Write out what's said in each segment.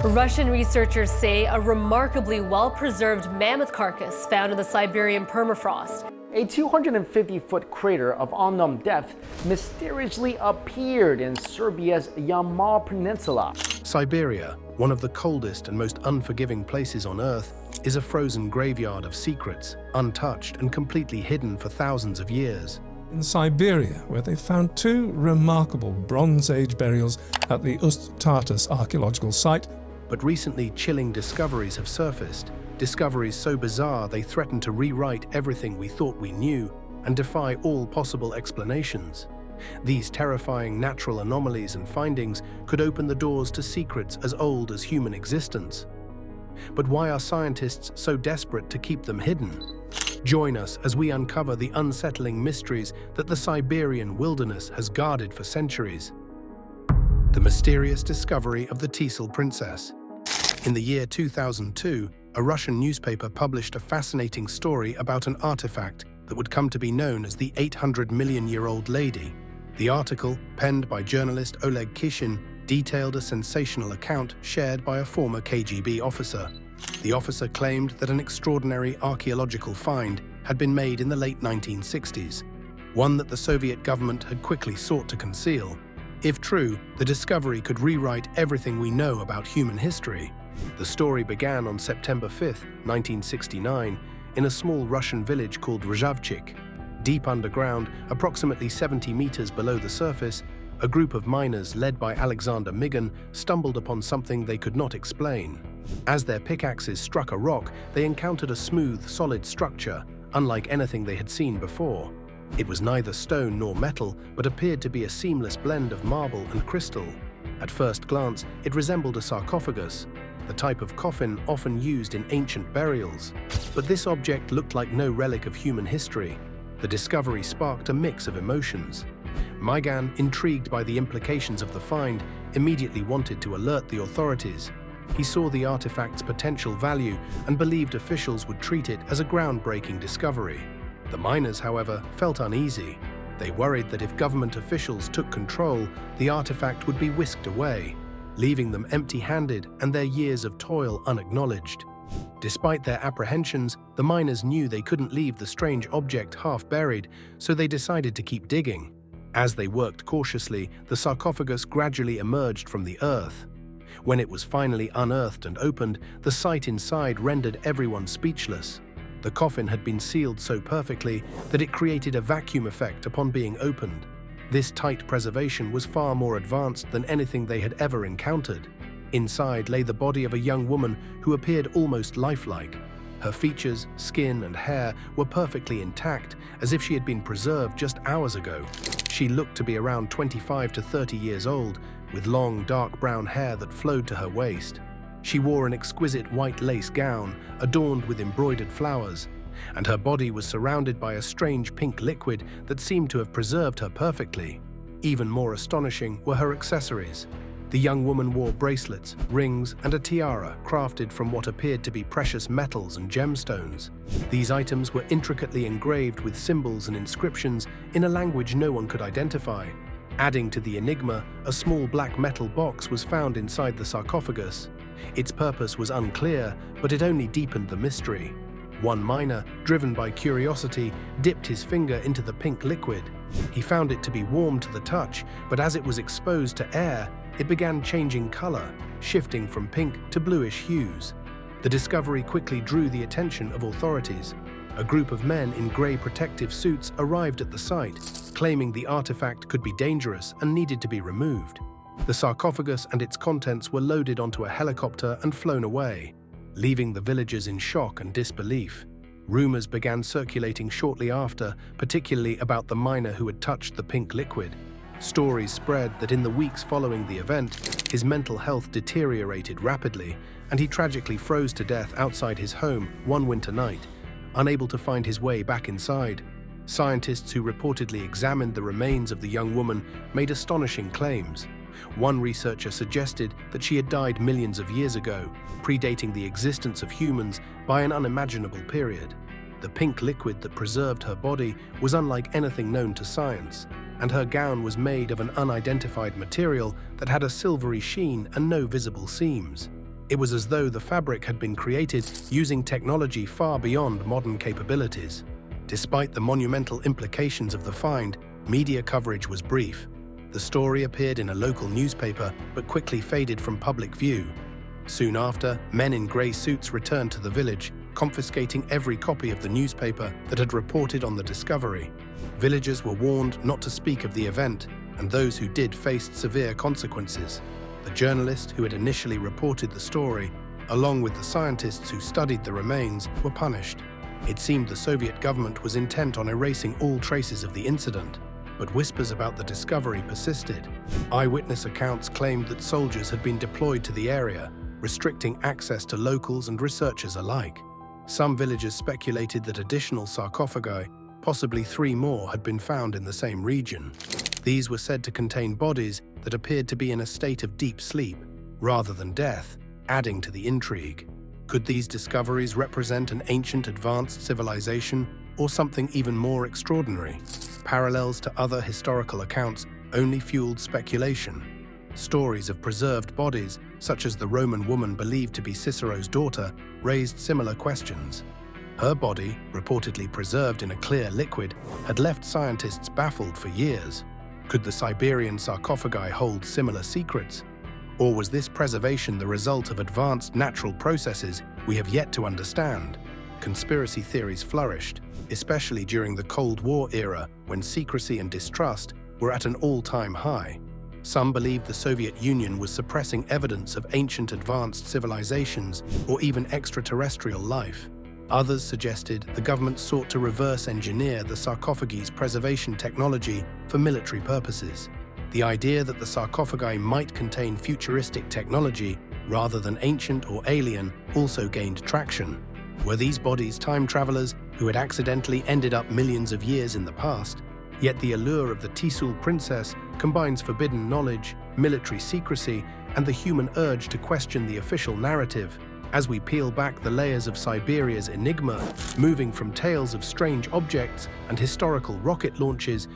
Russian researchers say a remarkably well-preserved mammoth carcass found in the Siberian permafrost. A 250-foot crater of unknown depth mysteriously appeared in Serbia's Yamal Peninsula. Siberia, one of the coldest and most unforgiving places on Earth, is a frozen graveyard of secrets, untouched and completely hidden for thousands of years. In Siberia, where they found two remarkable Bronze Age burials at the Ust-Tartus archaeological site. But recently chilling discoveries have surfaced, discoveries so bizarre they threaten to rewrite everything we thought we knew and defy all possible explanations. These terrifying natural anomalies and findings could open the doors to secrets as old as human existence. But why are scientists so desperate to keep them hidden? Join us as we uncover the unsettling mysteries that the Siberian wilderness has guarded for centuries. The mysterious discovery of the Teasel Princess. In the year 2002, a Russian newspaper published a fascinating story about an artifact that would come to be known as the 800-million-year-old lady. The article, penned by journalist Oleg Kitten, detailed a sensational account shared by a former KGB officer. The officer claimed that an extraordinary archaeological find had been made in the late 1960s, one that the Soviet government had quickly sought to conceal. If true, the discovery could rewrite everything we know about human history. The story began on September 5, 1969, in a small Russian village called Rzhavchik. Deep underground, approximately 70 meters below the surface, a group of miners led by Alexander Migan stumbled upon something they could not explain. As their pickaxes struck a rock, they encountered a smooth, solid structure, unlike anything they had seen before. It was neither stone nor metal, but appeared to be a seamless blend of marble and crystal. At first glance, it resembled a sarcophagus, the type of coffin often used in ancient burials. But this object looked like no relic of human history. The discovery sparked a mix of emotions. Migan, intrigued by the implications of the find, immediately wanted to alert the authorities. He saw the artifact's potential value and believed officials would treat it as a groundbreaking discovery. The miners, however, felt uneasy. They worried that if government officials took control, the artifact would be whisked away, leaving them empty-handed and their years of toil unacknowledged. Despite their apprehensions, the miners knew they couldn't leave the strange object half-buried, so they decided to keep digging. As they worked cautiously, the sarcophagus gradually emerged from the earth. When it was finally unearthed and opened, the sight inside rendered everyone speechless. The coffin had been sealed so perfectly that it created a vacuum effect upon being opened. This tight preservation was far more advanced than anything they had ever encountered. Inside lay the body of a young woman who appeared almost lifelike. Her features, skin, and hair were perfectly intact, as if she had been preserved just hours ago. She looked to be around 25 to 30 years old, with long, dark brown hair that flowed to her waist. She wore an exquisite white lace gown, adorned with embroidered flowers, and her body was surrounded by a strange pink liquid that seemed to have preserved her perfectly. Even more astonishing were her accessories. The young woman wore bracelets, rings, and a tiara crafted from what appeared to be precious metals and gemstones. These items were intricately engraved with symbols and inscriptions in a language no one could identify. Adding to the enigma, a small black metal box was found inside the sarcophagus. Its purpose was unclear, but it only deepened the mystery. One miner, driven by curiosity, dipped his finger into the pink liquid. He found it to be warm to the touch, but as it was exposed to air, it began changing color, shifting from pink to bluish hues. The discovery quickly drew the attention of authorities. A group of men in gray protective suits arrived at the site, claiming the artifact could be dangerous and needed to be removed. The sarcophagus and its contents were loaded onto a helicopter and flown away, leaving the villagers in shock and disbelief. Rumors began circulating shortly after, particularly about the miner who had touched the pink liquid. Stories spread that in the weeks following the event, his mental health deteriorated rapidly, and he tragically froze to death outside his home one winter night, unable to find his way back inside. Scientists who reportedly examined the remains of the young woman made astonishing claims. One researcher suggested that she had died millions of years ago, predating the existence of humans by an unimaginable period. The pink liquid that preserved her body was unlike anything known to science, and her gown was made of an unidentified material that had a silvery sheen and no visible seams. It was as though the fabric had been created using technology far beyond modern capabilities. Despite the monumental implications of the find, media coverage was brief. The story appeared in a local newspaper but quickly faded from public view. Soon after, men in grey suits returned to the village, confiscating every copy of the newspaper that had reported on the discovery. Villagers were warned not to speak of the event, and those who did faced severe consequences. The journalist who had initially reported the story, along with the scientists who studied the remains, were punished. It seemed the Soviet government was intent on erasing all traces of the incident, but whispers about the discovery persisted. Eyewitness accounts claimed that soldiers had been deployed to the area, restricting access to locals and researchers alike. Some villagers speculated that additional sarcophagi, possibly 3 more, had been found in the same region. These were said to contain bodies that appeared to be in a state of deep sleep, rather than death, adding to the intrigue. Could these discoveries represent an ancient advanced civilization or something even more extraordinary? Parallels to other historical accounts only fueled speculation. Stories of preserved bodies, such as the Roman woman believed to be Cicero's daughter, raised similar questions. Her body, reportedly preserved in a clear liquid, had left scientists baffled for years. Could the Siberian sarcophagi hold similar secrets? Or was this preservation the result of advanced natural processes we have yet to understand? Conspiracy theories flourished, especially during the Cold War era when secrecy and distrust were at an all-time high. Some believed the Soviet Union was suppressing evidence of ancient advanced civilizations or even extraterrestrial life. Others suggested the government sought to reverse engineer the sarcophagi's preservation technology for military purposes. The idea that the sarcophagi might contain futuristic technology rather than ancient or alien also gained traction. Were these bodies time travelers who had accidentally ended up millions of years in the past? Yet the allure of the Tisul princess combines forbidden knowledge, military secrecy, and the human urge to question the official narrative. As we peel back the layers of Siberia's enigma, moving from tales of strange objects and historical rocket launches,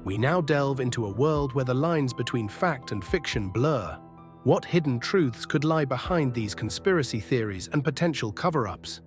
we now delve into a world where the lines between fact and fiction blur. What hidden truths could lie behind these conspiracy theories and potential cover-ups?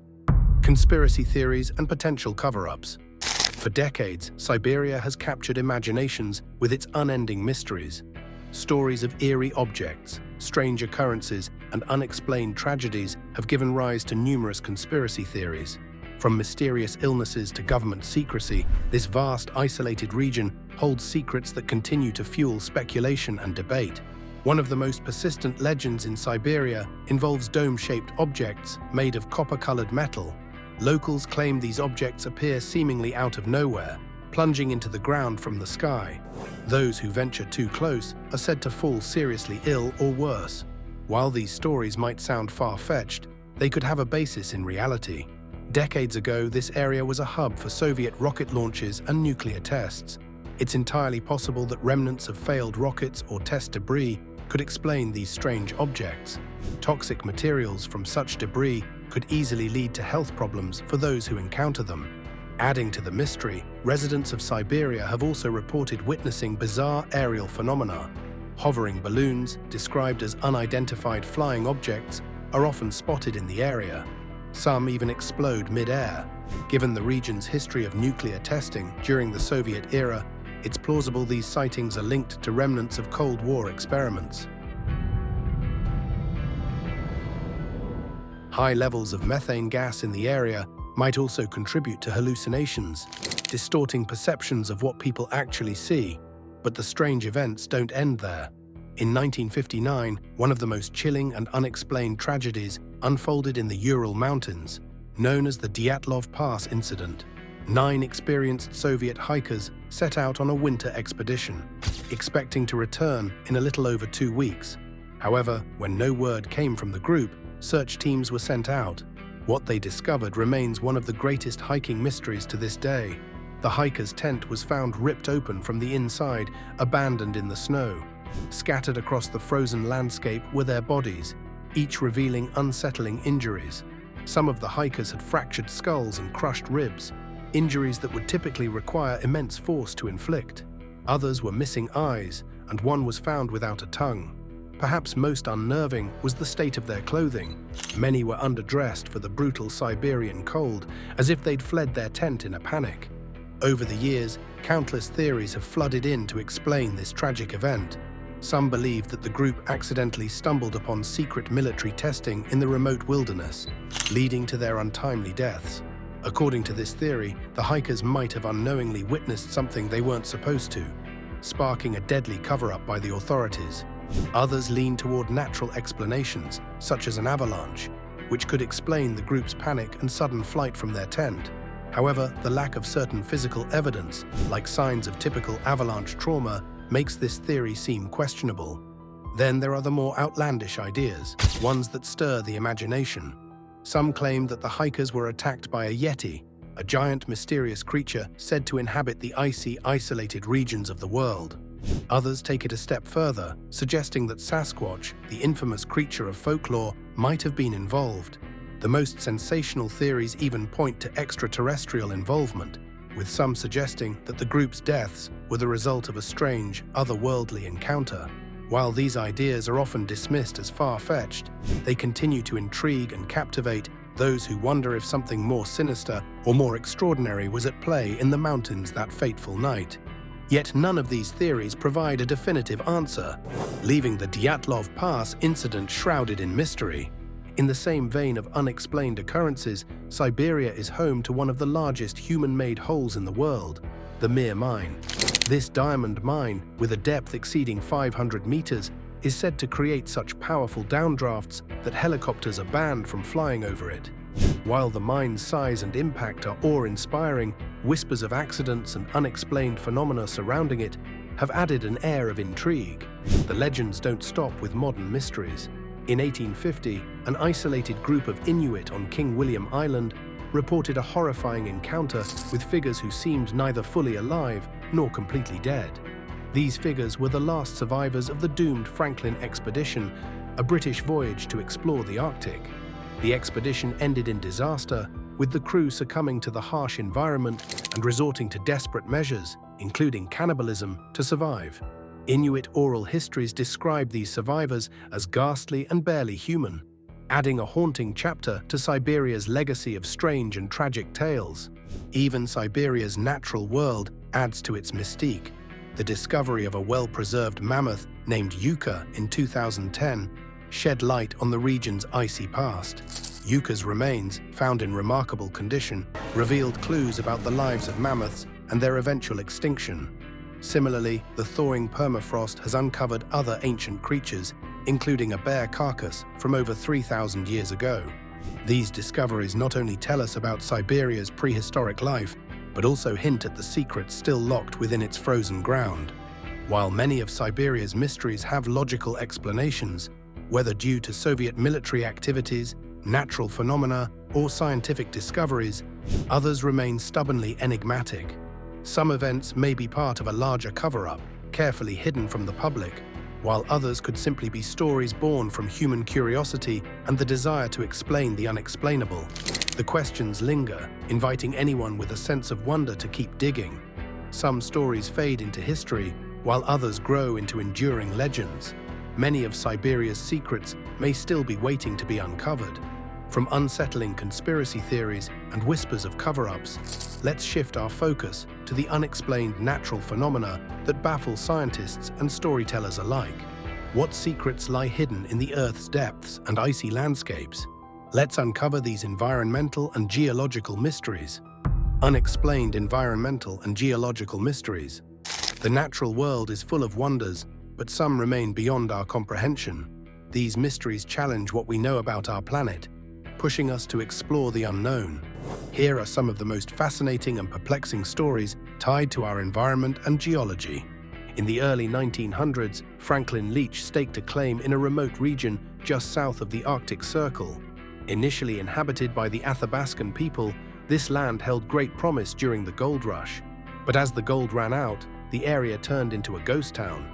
Conspiracy theories and potential cover-ups. For decades, Siberia has captured imaginations with its unending mysteries. Stories of eerie objects, strange occurrences, and unexplained tragedies have given rise to numerous conspiracy theories. From mysterious illnesses to government secrecy, this vast, isolated region holds secrets that continue to fuel speculation and debate. One of the most persistent legends in Siberia involves dome-shaped objects made of copper-colored metal. Locals claim these objects appear seemingly out of nowhere, plunging into the ground from the sky. Those who venture too close are said to fall seriously ill or worse. While these stories might sound far-fetched, they could have a basis in reality. Decades ago, this area was a hub for Soviet rocket launches and nuclear tests. It's entirely possible that remnants of failed rockets or test debris could explain these strange objects. Toxic materials from such debris could easily lead to health problems for those who encounter them. Adding to the mystery, residents of Siberia have also reported witnessing bizarre aerial phenomena. Hovering balloons, described as unidentified flying objects, are often spotted in the area. Some even explode mid-air. Given the region's history of nuclear testing during the Soviet era, it's plausible these sightings are linked to remnants of Cold War experiments. High levels of methane gas in the area might also contribute to hallucinations, distorting perceptions of what people actually see. But the strange events don't end there. In 1959, one of the most chilling and unexplained tragedies unfolded in the Ural Mountains, known as the Diatlov Pass incident. 9 experienced Soviet hikers set out on a winter expedition, expecting to return in a little over 2 weeks. However, when no word came from the group, search teams were sent out. What they discovered remains one of the greatest hiking mysteries to this day. The hiker's tent was found ripped open from the inside, abandoned in the snow. Scattered across the frozen landscape were their bodies, each revealing unsettling injuries. Some of the hikers had fractured skulls and crushed ribs, injuries that would typically require immense force to inflict. Others were missing eyes, and one was found without a tongue. Perhaps most unnerving was the state of their clothing. Many were underdressed for the brutal Siberian cold, as if they'd fled their tent in a panic. Over the years, countless theories have flooded in to explain this tragic event. Some believe that the group accidentally stumbled upon secret military testing in the remote wilderness, leading to their untimely deaths. According to this theory, the hikers might have unknowingly witnessed something they weren't supposed to, sparking a deadly cover-up by the authorities. Others lean toward natural explanations, such as an avalanche, which could explain the group's panic and sudden flight from their tent. However, the lack of certain physical evidence, like signs of typical avalanche trauma, makes this theory seem questionable. Then there are the more outlandish ideas, ones that stir the imagination. Some claim that the hikers were attacked by a yeti, a giant mysterious creature said to inhabit the icy, isolated regions of the world. Others take it a step further, suggesting that Sasquatch, the infamous creature of folklore, might have been involved. The most sensational theories even point to extraterrestrial involvement, with some suggesting that the group's deaths were the result of a strange, otherworldly encounter. While these ideas are often dismissed as far-fetched, they continue to intrigue and captivate those who wonder if something more sinister or more extraordinary was at play in the mountains that fateful night. Yet none of these theories provide a definitive answer, leaving the Diatlov Pass incident shrouded in mystery. In the same vein of unexplained occurrences, Siberia is home to one of the largest human-made holes in the world, the Mir Mine. This diamond mine, with a depth exceeding 500 meters, is said to create such powerful downdrafts that helicopters are banned from flying over it. While the mine's size and impact are awe-inspiring, whispers of accidents and unexplained phenomena surrounding it have added an air of intrigue. The legends don't stop with modern mysteries. In 1850, an isolated group of Inuit on King William Island reported a horrifying encounter with figures who seemed neither fully alive nor completely dead. These figures were the last survivors of the doomed Franklin expedition, a British voyage to explore the Arctic. The expedition ended in disaster, with the crew succumbing to the harsh environment and resorting to desperate measures, including cannibalism, to survive. Inuit oral histories describe these survivors as ghastly and barely human, adding a haunting chapter to Siberia's legacy of strange and tragic tales. Even Siberia's natural world adds to its mystique. The discovery of a well-preserved mammoth named Yucca in 2010 shed light on the region's icy past. Yucca's remains, found in remarkable condition, revealed clues about the lives of mammoths and their eventual extinction. Similarly, the thawing permafrost has uncovered other ancient creatures, including a bear carcass from over 3,000 years ago. These discoveries not only tell us about Siberia's prehistoric life, but also hint at the secrets still locked within its frozen ground. While many of Siberia's mysteries have logical explanations, whether due to Soviet military activities, natural phenomena, or scientific discoveries, others remain stubbornly enigmatic. Some events may be part of a larger cover-up, carefully hidden from the public, while others could simply be stories born from human curiosity and the desire to explain the unexplainable. The questions linger, inviting anyone with a sense of wonder to keep digging. Some stories fade into history, while others grow into enduring legends. Many of Siberia's secrets may still be waiting to be uncovered. From unsettling conspiracy theories and whispers of cover-ups, let's shift our focus to the unexplained natural phenomena that baffle scientists and storytellers alike. What secrets lie hidden in the Earth's depths and icy landscapes? Let's uncover these environmental and geological mysteries. Unexplained environmental and geological mysteries. The natural world is full of wonders, but some remain beyond our comprehension. These mysteries challenge what we know about our planet, pushing us to explore the unknown. Here are some of the most fascinating and perplexing stories tied to our environment and geology. In the early 1900s, Franklin Leach staked a claim in a remote region just south of the Arctic Circle. Initially inhabited by the Athabascan people, this land held great promise during the gold rush. But as the gold ran out, the area turned into a ghost town.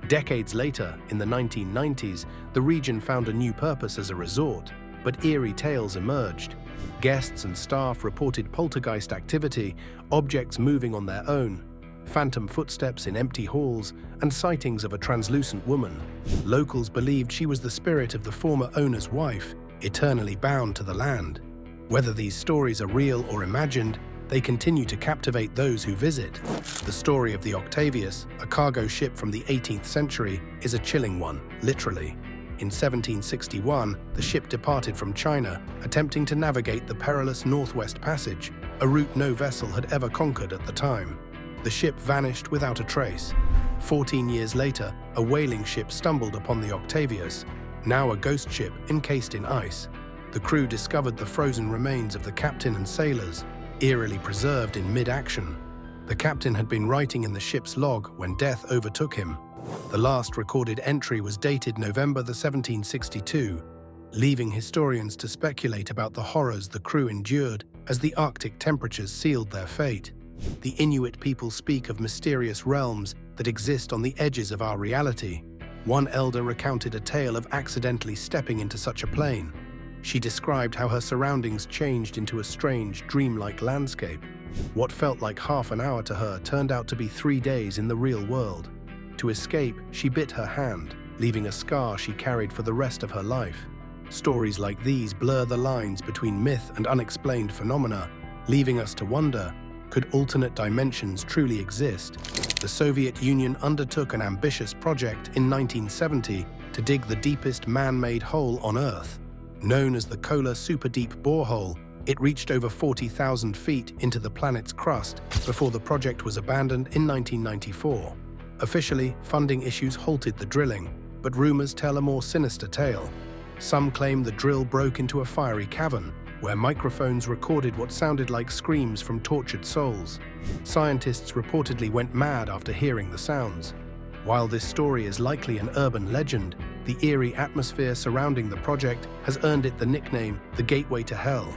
Decades later, in the 1990s, the region found a new purpose as a resort, but eerie tales emerged. Guests and staff reported poltergeist activity, objects moving on their own. phantom footsteps in empty halls, and sightings of a translucent woman. Locals believed she was the spirit of the former owner's wife, eternally bound to the land. Whether these stories are real or imagined, they continue to captivate those who visit. The story of the Octavius, a cargo ship from the 18th century, is a chilling one, literally. In 1761, the ship departed from China, attempting to navigate the perilous Northwest Passage, a route no vessel had ever conquered at the time. The ship vanished without a trace. 14 years later, a whaling ship stumbled upon the Octavius, now a ghost ship encased in ice. The crew discovered the frozen remains of the captain and sailors, eerily preserved in mid-action. The captain had been writing in the ship's log when death overtook him. The last recorded entry was dated November 1762, leaving historians to speculate about the horrors the crew endured as the Arctic temperatures sealed their fate. The Inuit people speak of mysterious realms that exist on the edges of our reality. One elder recounted a tale of accidentally stepping into such a plane. She described how her surroundings changed into a strange, dreamlike landscape. What felt like half an hour to her turned out to be 3 days in the real world. To escape, she bit her hand, leaving a scar she carried for the rest of her life. Stories like these blur the lines between myth and unexplained phenomena, leaving us to wonder, could alternate dimensions truly exist? The Soviet Union undertook an ambitious project in 1970 to dig the deepest man-made hole on Earth. Known as the Kola Superdeep Borehole, it reached over 40,000 feet into the planet's crust before the project was abandoned in 1994. Officially, funding issues halted the drilling, but rumors tell a more sinister tale. Some claim the drill broke into a fiery cavern, where microphones recorded what sounded like screams from tortured souls. Scientists reportedly went mad after hearing the sounds. While this story is likely an urban legend, the eerie atmosphere surrounding the project has earned it the nickname the Gateway to Hell.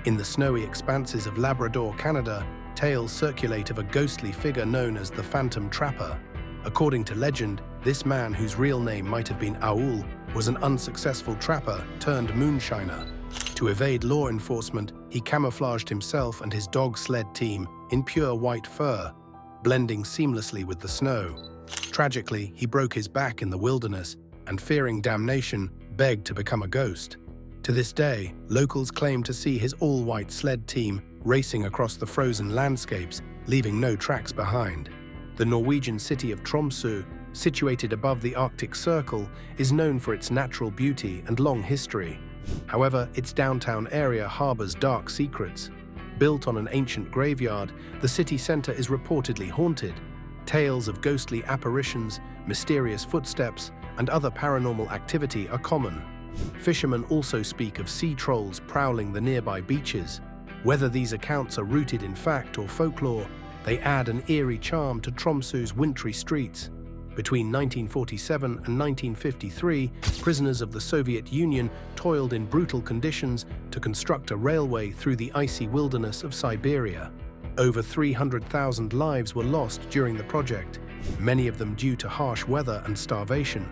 In the snowy expanses of Labrador, Canada, tales circulate of a ghostly figure known as the Phantom Trapper. According to legend, this man, whose real name might have been Aul, was an unsuccessful trapper turned moonshiner. To evade law enforcement, he camouflaged himself and his dog sled team in pure white fur, blending seamlessly with the snow. Tragically, he broke his back in the wilderness and, fearing damnation, begged to become a ghost. To this day, locals claim to see his all-white sled team racing across the frozen landscapes, leaving no tracks behind. The Norwegian city of Tromsø, situated above the Arctic Circle, is known for its natural beauty and long history. However, its downtown area harbors dark secrets. Built on an ancient graveyard, the city center is reportedly haunted. Tales of ghostly apparitions, mysterious footsteps, and other paranormal activity are common. Fishermen also speak of sea trolls prowling the nearby beaches. Whether these accounts are rooted in fact or folklore, they add an eerie charm to Tromsø's wintry streets. Between 1947 and 1953, prisoners of the Soviet Union toiled in brutal conditions to construct a railway through the icy wilderness of Siberia. Over 300,000 lives were lost during the project, many of them due to harsh weather and starvation.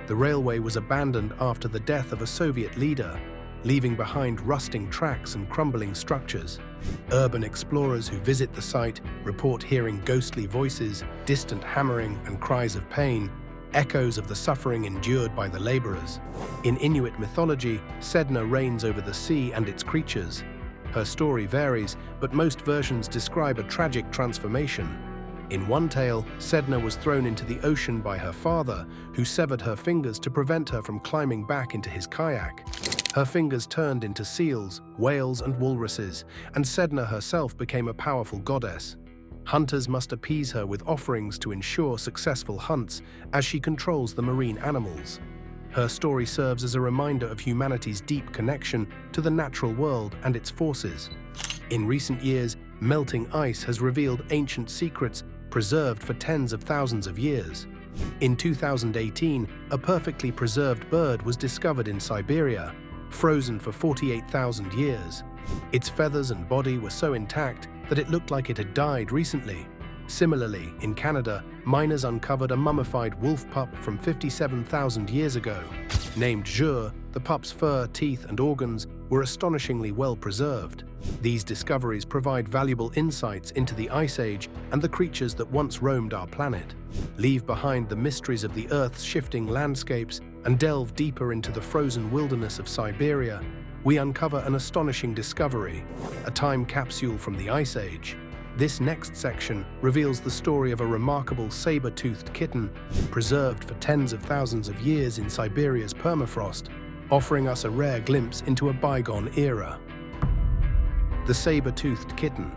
The railway was abandoned after the death of a Soviet leader, leaving behind rusting tracks and crumbling structures. Urban explorers who visit the site report hearing ghostly voices, distant hammering and cries of pain, echoes of the suffering endured by the laborers. In Inuit mythology, Sedna reigns over the sea and its creatures. Her story varies, but most versions describe a tragic transformation. In one tale, Sedna was thrown into the ocean by her father, who severed her fingers to prevent her from climbing back into his kayak. Her fingers turned into seals, whales, and walruses, and Sedna herself became a powerful goddess. Hunters must appease her with offerings to ensure successful hunts, as she controls the marine animals. Her story serves as a reminder of humanity's deep connection to the natural world and its forces. In recent years, melting ice has revealed ancient secrets preserved for tens of thousands of years. In 2018, a perfectly preserved bird was discovered in Siberia, frozen for 48,000 years. Its feathers and body were so intact that it looked like it had died recently. Similarly, in Canada, miners uncovered a mummified wolf pup from 57,000 years ago. Named Jour, the pup's fur, teeth, and organs were astonishingly well preserved. These discoveries provide valuable insights into the Ice Age and the creatures that once roamed our planet. Leave behind the mysteries of the Earth's shifting landscapes and delve deeper into the frozen wilderness of Siberia, we uncover an astonishing discovery, a time capsule from the Ice Age. This next section reveals the story of a remarkable saber-toothed kitten preserved for tens of thousands of years in Siberia's permafrost, offering us a rare glimpse into a bygone era. The saber-toothed kitten.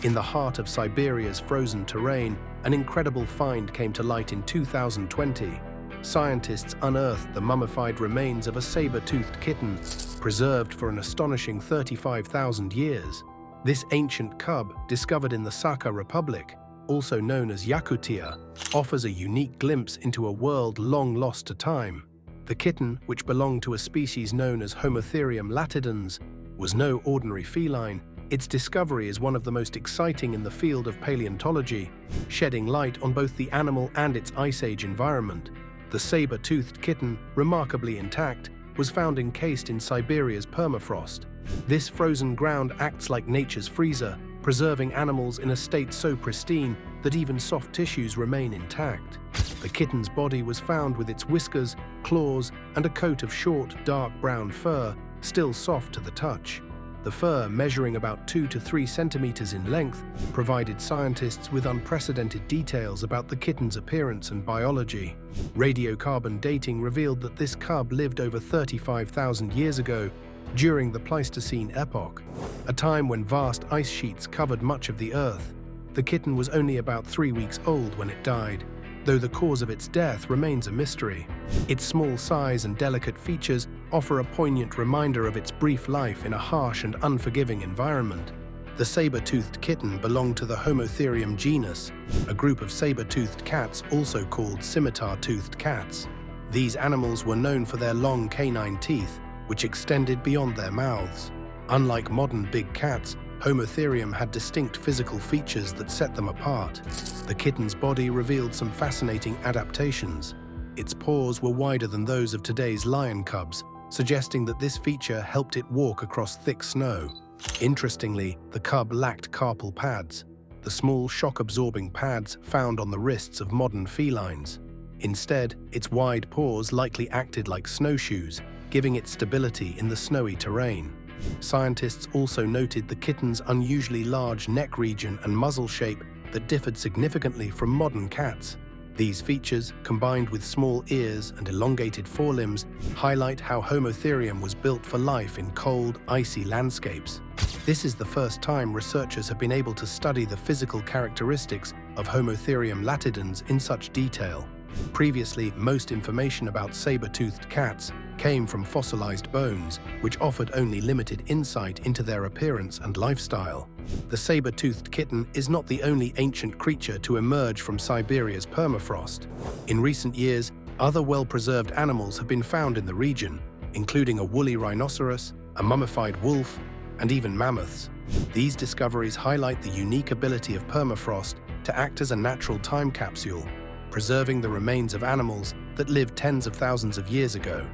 In the heart of Siberia's frozen terrain, an incredible find came to light in 2020. Scientists unearthed the mummified remains of a saber-toothed kitten, preserved for an astonishing 35,000 years. This ancient cub, discovered in the Sakha Republic, also known as Yakutia, offers a unique glimpse into a world long lost to time. The kitten, which belonged to a species known as Homotherium latidans, was no ordinary feline. Its discovery is one of the most exciting in the field of paleontology, shedding light on both the animal and its Ice Age environment. The saber-toothed kitten, remarkably intact, was found encased in Siberia's permafrost. This frozen ground acts like nature's freezer, preserving animals in a state so pristine that even soft tissues remain intact. The kitten's body was found with its whiskers, claws, and a coat of short, dark brown fur, still soft to the touch. The fur, measuring about 2 to 3 centimeters in length, provided scientists with unprecedented details about the kitten's appearance and biology. Radiocarbon dating revealed that this cub lived over 35,000 years ago, during the Pleistocene epoch, a time when vast ice sheets covered much of the Earth. The kitten was only about 3 weeks old when it died, though the cause of its death remains a mystery. Its small size and delicate features offer a poignant reminder of its brief life in a harsh and unforgiving environment. The saber-toothed kitten belonged to the Homotherium genus, a group of saber-toothed cats also called scimitar-toothed cats. These animals were known for their long canine teeth, which extended beyond their mouths. Unlike modern big cats, Homotherium had distinct physical features that set them apart. The kitten's body revealed some fascinating adaptations. Its paws were wider than those of today's lion cubs, suggesting that this feature helped it walk across thick snow. Interestingly, the cub lacked carpal pads, the small shock-absorbing pads found on the wrists of modern felines. Instead, its wide paws likely acted like snowshoes, giving it stability in the snowy terrain. Scientists also noted the kitten's unusually large neck region and muzzle shape that differed significantly from modern cats. These features, combined with small ears and elongated forelimbs, highlight how Homotherium was built for life in cold, icy landscapes. This is the first time researchers have been able to study the physical characteristics of Homotherium latidans in such detail. Previously, most information about saber-toothed cats came from fossilized bones, which offered only limited insight into their appearance and lifestyle. The saber-toothed kitten is not the only ancient creature to emerge from Siberia's permafrost. In recent years, other well-preserved animals have been found in the region, including a woolly rhinoceros, a mummified wolf, and even mammoths. These discoveries highlight the unique ability of permafrost to act as a natural time capsule, preserving the remains of animals that lived tens of thousands of years ago.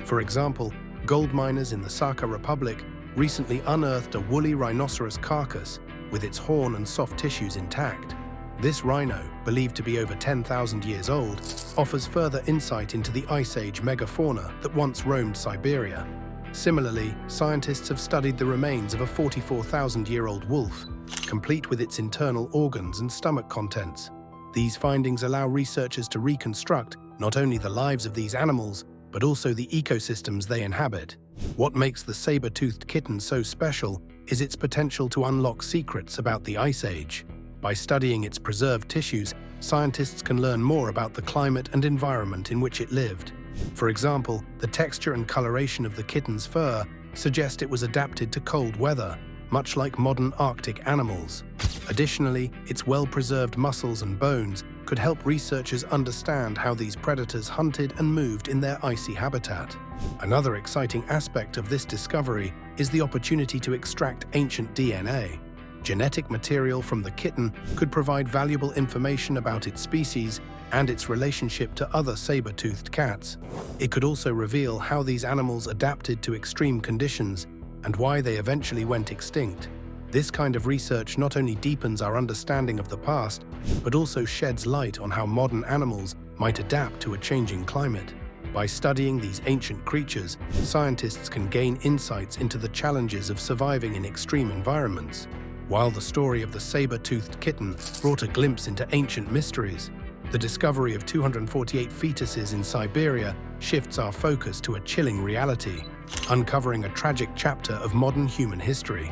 For example, gold miners in the Sakha Republic recently unearthed a woolly rhinoceros carcass with its horn and soft tissues intact. This rhino, believed to be over 10,000 years old, offers further insight into the Ice Age megafauna that once roamed Siberia. Similarly, scientists have studied the remains of a 44,000-year-old wolf, complete with its internal organs and stomach contents. These findings allow researchers to reconstruct not only the lives of these animals, but also the ecosystems they inhabit. What makes the saber-toothed kitten so special is its potential to unlock secrets about the Ice Age. By studying its preserved tissues, scientists can learn more about the climate and environment in which it lived. For example, the texture and coloration of the kitten's fur suggest it was adapted to cold weather, much like modern Arctic animals. Additionally, its well-preserved muscles and bones could help researchers understand how these predators hunted and moved in their icy habitat. Another exciting aspect of this discovery is the opportunity to extract ancient DNA. Genetic material from the kitten could provide valuable information about its species and its relationship to other saber-toothed cats. It could also reveal how these animals adapted to extreme conditions and why they eventually went extinct. This kind of research not only deepens our understanding of the past, but also sheds light on how modern animals might adapt to a changing climate. By studying these ancient creatures, scientists can gain insights into the challenges of surviving in extreme environments. While the story of the saber-toothed kitten brought a glimpse into ancient mysteries, the discovery of 248 fetuses in Siberia shifts our focus to a chilling reality, uncovering a tragic chapter of modern human history.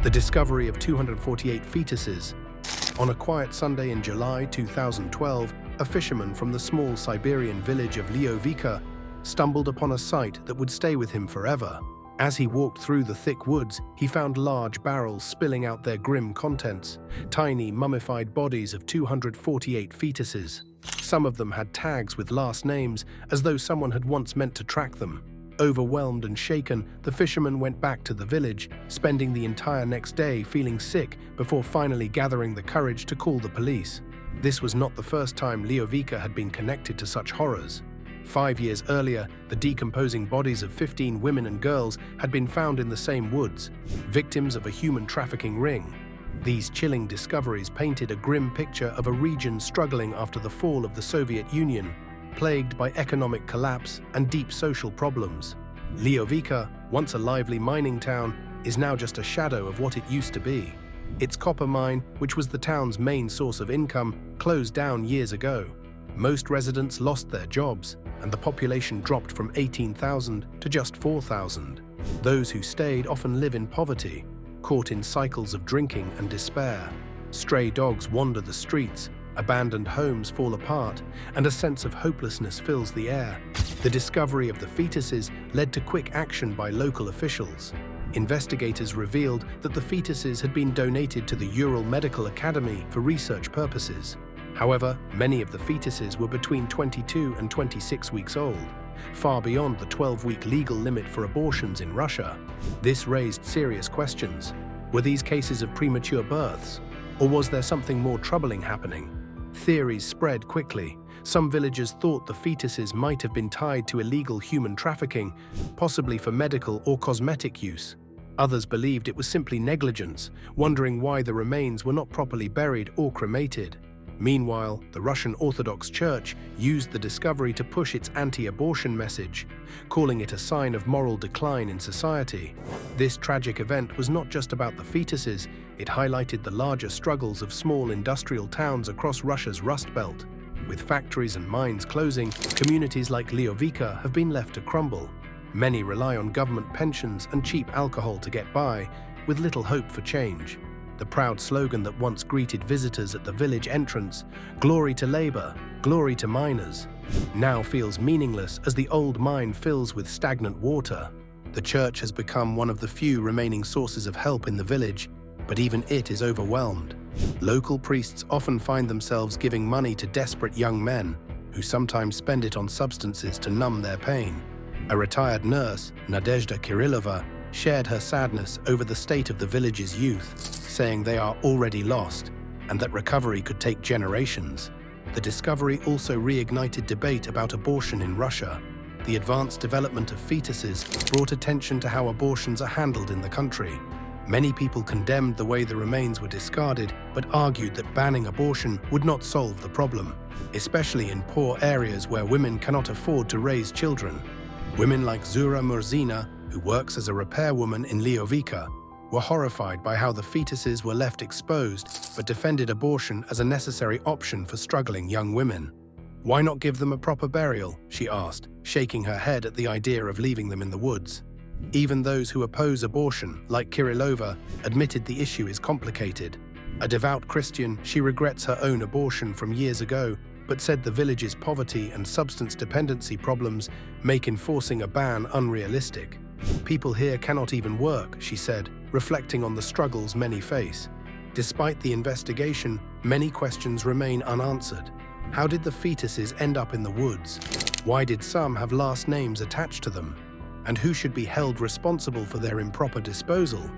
The discovery of 248 fetuses. On a quiet Sunday in July 2012, a fisherman from the small Siberian village of Leovica stumbled upon a sight that would stay with him forever. As he walked through the thick woods, he found large barrels spilling out their grim contents, tiny mummified bodies of 248 fetuses. Some of them had tags with last names, as though someone had once meant to track them. Overwhelmed and shaken, the fisherman went back to the village, spending the entire next day feeling sick before finally gathering the courage to call the police. This was not the first time Leovica had been connected to such horrors. 5 years earlier, the decomposing bodies of 15 women and girls had been found in the same woods, victims of a human trafficking ring. These chilling discoveries painted a grim picture of a region struggling after the fall of the Soviet Union, plagued by economic collapse and deep social problems. Leovica, once a lively mining town, is now just a shadow of what it used to be. Its copper mine, which was the town's main source of income, closed down years ago. Most residents lost their jobs, and the population dropped from 18,000 to just 4,000. Those who stayed often live in poverty, caught in cycles of drinking and despair. Stray dogs wander the streets, abandoned homes fall apart, and a sense of hopelessness fills the air. The discovery of the fetuses led to quick action by local officials. Investigators revealed that the fetuses had been donated to the Ural Medical Academy for research purposes. However, many of the fetuses were between 22 and 26 weeks old, far beyond the 12-week legal limit for abortions in Russia. This raised serious questions. Were these cases of premature births, or was there something more troubling happening? Theories spread quickly. Some villagers thought the fetuses might have been tied to illegal human trafficking, possibly for medical or cosmetic use. Others believed it was simply negligence, wondering why the remains were not properly buried or cremated. Meanwhile, the Russian Orthodox Church used the discovery to push its anti-abortion message, calling it a sign of moral decline in society. This tragic event was not just about the fetuses, it highlighted the larger struggles of small industrial towns across Russia's Rust Belt. With factories and mines closing, communities like Leovica have been left to crumble. Many rely on government pensions and cheap alcohol to get by, with little hope for change. The proud slogan that once greeted visitors at the village entrance, "Glory to labor, glory to miners," now feels meaningless as the old mine fills with stagnant water. The church has become one of the few remaining sources of help in the village, but even it is overwhelmed. Local priests often find themselves giving money to desperate young men, who sometimes spend it on substances to numb their pain. A retired nurse, Nadezhda Kirillova, shared her sadness over the state of the village's youth, saying they are already lost and that recovery could take generations. The discovery also reignited debate about abortion in Russia. The advanced development of fetuses brought attention to how abortions are handled in the country. Many people condemned the way the remains were discarded, but argued that banning abortion would not solve the problem, especially in poor areas where women cannot afford to raise children. Women like Zura Murzina, who works as a repairwoman in Leovica, were horrified by how the fetuses were left exposed, but defended abortion as a necessary option for struggling young women. "Why not give them a proper burial?" she asked, shaking her head at the idea of leaving them in the woods. Even those who oppose abortion, like Kirillova, admitted the issue is complicated. A devout Christian, she regrets her own abortion from years ago, but said the village's poverty and substance dependency problems make enforcing a ban unrealistic. "People here cannot even work," she said, reflecting on the struggles many face. Despite the investigation, many questions remain unanswered. How did the fetuses end up in the woods? Why did some have last names attached to them? And who should be held responsible for their improper disposal?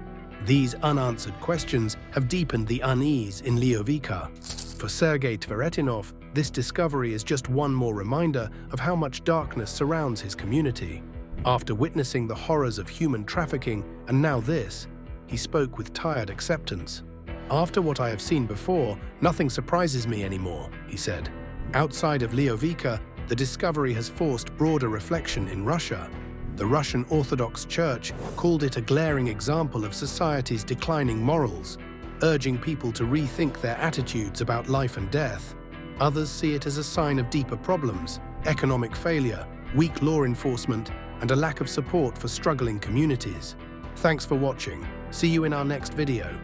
These unanswered questions have deepened the unease in Leovica. For Sergei Tveretinov, this discovery is just one more reminder of how much darkness surrounds his community. After witnessing the horrors of human trafficking and now this, he spoke with tired acceptance. "After what I have seen before, nothing surprises me anymore," he said. Outside of Leovica, the discovery has forced broader reflection in Russia. The Russian Orthodox Church called it a glaring example of society's declining morals, urging people to rethink their attitudes about life and death. Others see it as a sign of deeper problems: economic failure, weak law enforcement, and a lack of support for struggling communities. Thanks for watching. See you in our next video.